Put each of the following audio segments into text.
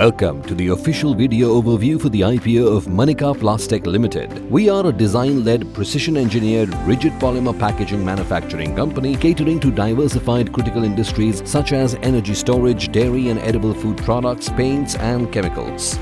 Welcome to the official video overview for the IPO of Manika Plastech Limited. We are a design-led, precision-engineered, rigid polymer packaging manufacturing company catering to diversified critical industries such as energy storage, dairy and edible food products, paints and chemicals.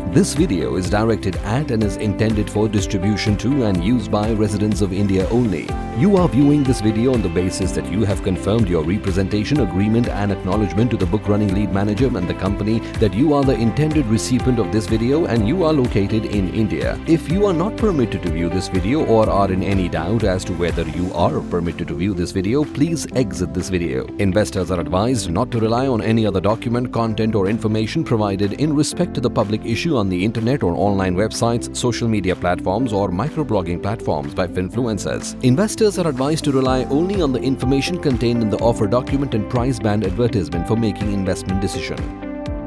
This video is directed at and is intended for distribution to and use by residents of India only. You are viewing this video on the basis that you have confirmed your representation agreement and acknowledgement to the book running lead manager and the company that you are the intended recipient of this video and you are located in India. If you are not permitted to view this video or are in any doubt as to whether you are permitted to view this video, please exit this video. Investors are advised not to rely on any other document, content or information provided in respect to the public issue on the internet or online websites, social media platforms or microblogging platforms by influencers. Investors are advised to rely only on the information contained in the offer document and price band advertisement for making investment decision.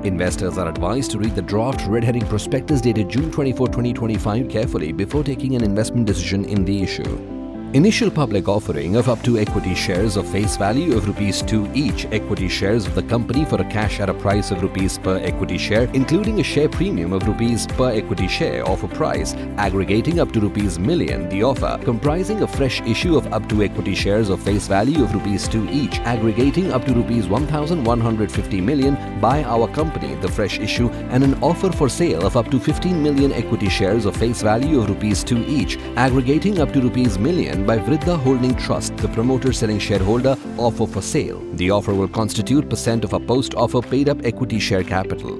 Investors are advised to read the draft red herring prospectus dated June 24, 2025 carefully before taking an investment decision in the issue. Initial public offering of up to equity shares of face value of ₹2 each, equity shares of the company for a cash at a price of ₹, per equity share, including a share premium of ₹, per equity share offer price, aggregating up to ₹1,000,000. The offer comprising a fresh issue of up to equity shares of face value of ₹2 each, aggregating up to ₹1,150 million by our company, the fresh issue, and an offer for sale of up to 15 million equity shares of face value of ₹2 each, aggregating up to ₹1,000,000 by Vriddha Holding Trust, the promoter selling shareholder, offer for sale. The offer will constitute % of a post-offer paid-up equity share capital.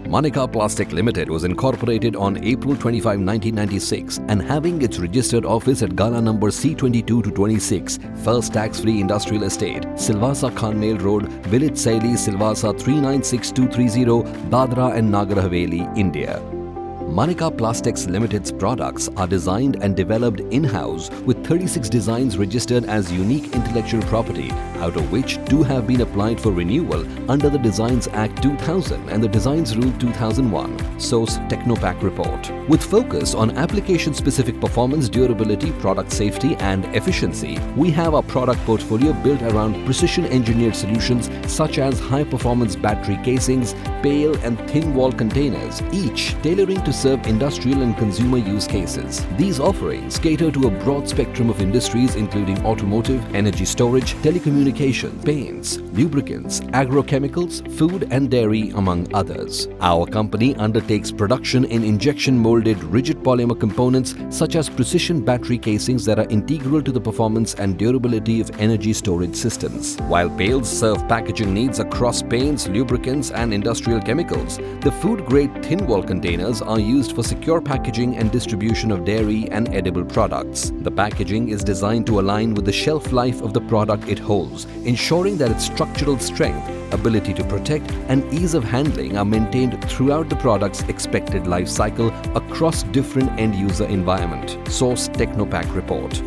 Manika Plastech Limited was incorporated on April 25, 1996 and having its registered office at Gala number C22-26, First Tax-Free Industrial Estate, Silvassa Khanmail Road, Village Saili, Silvassa 396230, Dadra and Nagar Haveli, India. Manika Plastech Limited's products are designed and developed in-house with 36 designs registered as unique intellectual property, out of which 2 have been applied for renewal under the Designs Act 2000 and the Designs Rule 2001. Source Technopack Report. With focus on application-specific performance, durability, product safety and efficiency, we have our product portfolio built around precision-engineered solutions such as high-performance battery casings, pale and thin wall containers, each tailoring to serve industrial and consumer use cases. These offerings cater to a broad spectrum of industries including automotive, energy storage, telecommunications, paints, lubricants, agrochemicals, food and dairy, among others. Our company undertakes production in injection molded rigid polymer components such as precision battery casings that are integral to the performance and durability of energy storage systems. While pails serve packaging needs across paints, lubricants and industrial chemicals, the food-grade thin wall containers are used for secure packaging and distribution of dairy and edible products. The packaging is designed to align with the shelf life of the product it holds, ensuring that its structural strength, ability to protect, and ease of handling are maintained throughout the product's expected life cycle across different end-user environment. Source Technopack Report.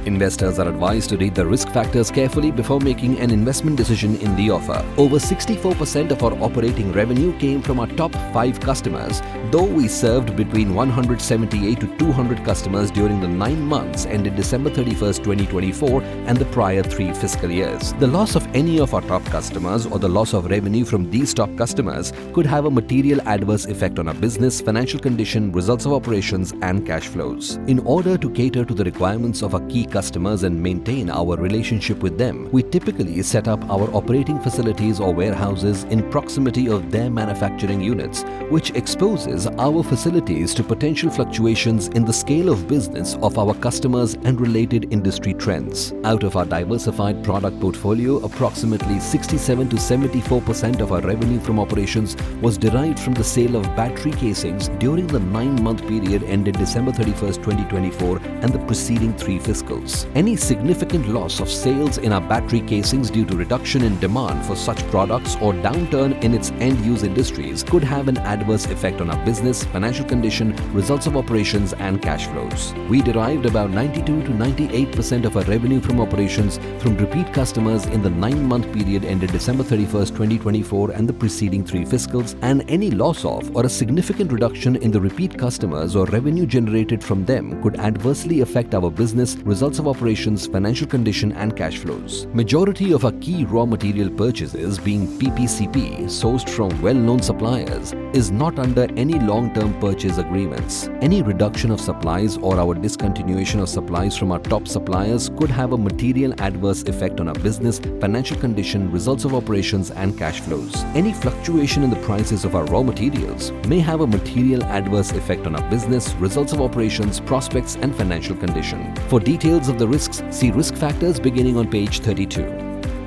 Investors are advised to read the risk factors carefully before making an investment decision in the offer. Over 64% of our operating revenue came from our top 5 customers, though we served between 178 to 200 customers during the 9 months ended December 31st, 2024 and the prior 3 fiscal years. The loss of any of our top customers or the loss of revenue from these top customers could have a material adverse effect on our business, financial condition, results of operations and cash flows. In order to cater to the requirements of our key customers and maintain our relationship with them, we typically set up our operating facilities or warehouses in proximity of their manufacturing units, which exposes our facilities to potential fluctuations in the scale of business of our customers and related industry trends. Out of our diversified product portfolio, approximately 67 to 74% of our revenue from operations was derived from the sale of battery casings during the 9-month period ended December 31st, 2024 and the preceding 3 fiscals. Any significant loss of sales in our battery casings due to reduction in demand for such products or downturn in its end-use industries could have an adverse effect on our business, financial condition, results of operations and cash flows. We derived about 92 to 98% of our revenue from operations from repeat customers in the 9-month period ended December 31st, 2024 and the preceding 3 fiscals, and any loss of or a significant reduction in the repeat customers or revenue generated from them could adversely affect our business, results results of operations, financial condition and cash flows. Majority of our key raw material purchases, being PPCP, sourced from well-known suppliers, is not under any long-term purchase agreements. Any reduction of supplies or our discontinuation of supplies from our top suppliers could have a material adverse effect on our business, financial condition, results of operations and cash flows. Any fluctuation in the prices of our raw materials may have a material adverse effect on our business, results of operations, prospects and financial condition. For details of the risks, see risk factors beginning on page 32.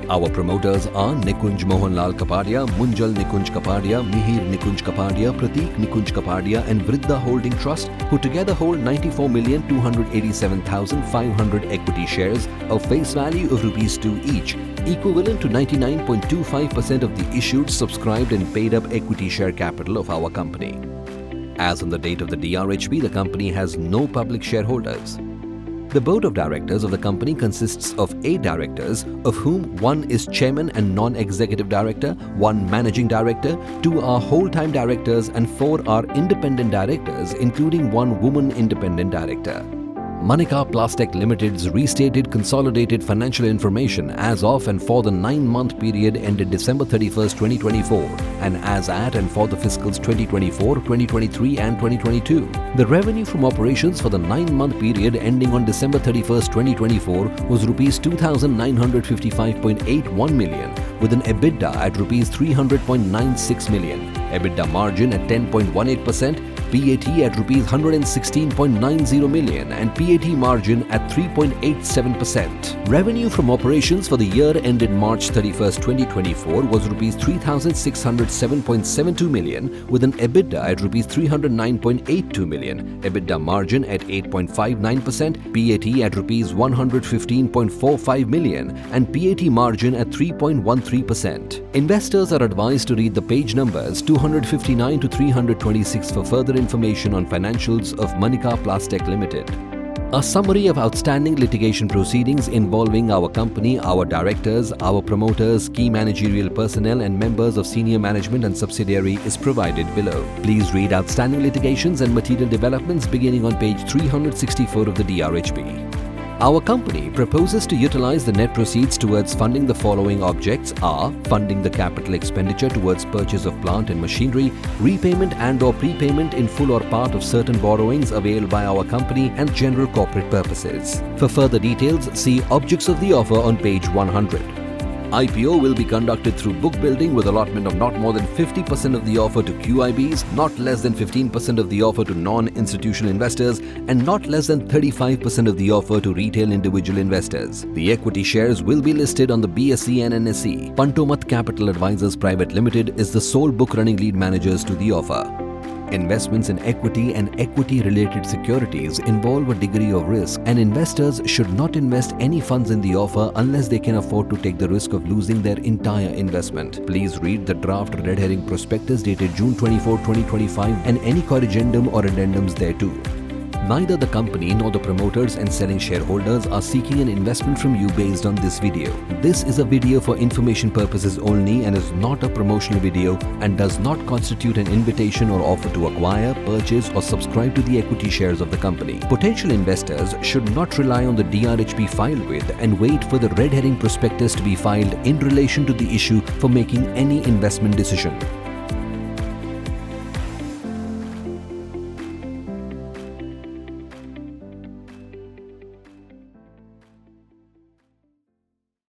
Our promoters are Nikunj Mohanlal Kapadia, Munjal Nikunj Kapadia, Mihir Nikunj Kapadia, Prateek Nikunj Kapadia and Vriddha Holding Trust, who together hold 94,287,500 equity shares of face value of ₹2 each, equivalent to 99.25% of the issued, subscribed and paid up equity share capital of our company. As on the date of the DRHP, the company has no public shareholders. The board of directors of the company consists of 8 directors, of whom 1 is chairman and non-executive director, 1 managing director, 2 are whole-time directors and 4 are independent directors, including 1 woman independent director. Manika Plastech Limited's restated consolidated financial information as of and for the 9-month period ended December 31st, 2024 and as at and for the fiscals 2024, 2023 and 2022. The revenue from operations for the 9-month period ending on December 31st, 2024 was ₹2,955.81 million with an EBITDA at ₹300.96 million, EBITDA margin at 10.18%, PAT at ₹116.90 million and PAT margin at 3.87%. Revenue from operations for the year ended March 31st, 2024 was ₹307.72 million with an EBITDA at ₹309.82 million, EBITDA margin at 8.59%, PAT at ₹115.45 million and PAT margin at 3.13%. Investors are advised to read the page numbers 259 to 326 for further information on financials of Manika Plastech Limited. A summary of outstanding litigation proceedings involving our company, our directors, our promoters, key managerial personnel and members of senior management and subsidiary is provided below. Please read outstanding litigations and material developments beginning on page 364 of the DRHP. Our company proposes to utilize the net proceeds towards funding the following objects are: funding the capital expenditure towards purchase of plant and machinery, repayment and/or prepayment in full or part of certain borrowings availed by our company, and general corporate purposes. For further details, see objects of the offer on page 100. IPO will be conducted through book building with allotment of not more than 50% of the offer to QIBs, not less than 15% of the offer to non-institutional investors, and not less than 35% of the offer to retail individual investors. The equity shares will be listed on the BSE and NSE. Pantomat Capital Advisors Private Limited is the sole book running lead managers to the offer. Investments in equity and equity-related securities involve a degree of risk, and investors should not invest any funds in the offer unless they can afford to take the risk of losing their entire investment. Please read the draft red herring prospectus dated June 24, 2025 and any corrigendum or addendums thereto. Neither the company nor the promoters and selling shareholders are seeking an investment from you based on this video. This is a video for information purposes only and is not a promotional video and does not constitute an invitation or offer to acquire, purchase or subscribe to the equity shares of the company. Potential investors should not rely on the DRHP filed with and wait for the red herring prospectus to be filed in relation to the issue for making any investment decision.